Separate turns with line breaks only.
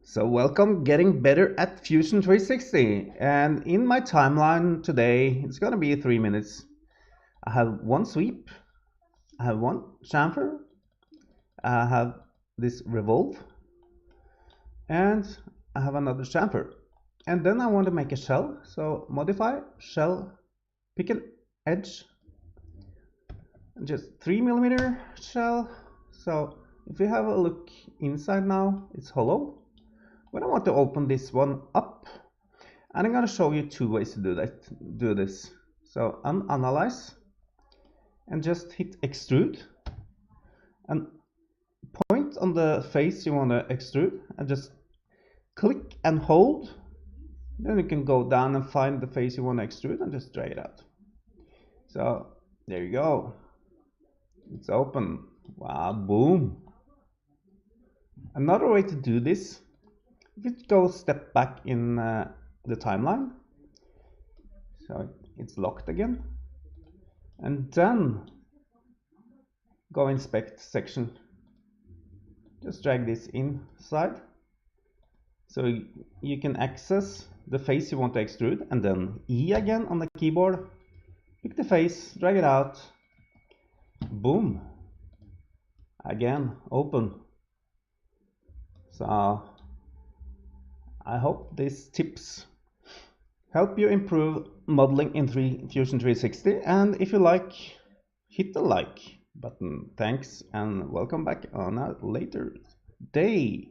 So welcome, getting better at Fusion 360. And in my timeline today, it's gonna be 3 minutes. I have one sweep, I have one chamfer, I have this revolve, and I have another chamfer. And then I want to make a shell, so modify, shell, pick an edge, and just 3mm shell. So if we have a look inside now, it's hollow. When I want to open this one up, and I'm going to show you two ways to do this. So unanalyze and just hit extrude and point on the face you want to extrude and just click and hold. Then you can go down and find the face you want to extrude and just drag it out. So there you go. It's open. Wow, boom. Another way to do this, if you go step back in the timeline, so it's locked again, and then go inspect section, just drag this inside so you can access the face you want to extrude, and then E again on the keyboard, pick the face, drag it out, boom, again open. So I hope these tips help you improve modeling in Fusion 360, and if you like, hit the like button. Thanks and welcome back on a later day.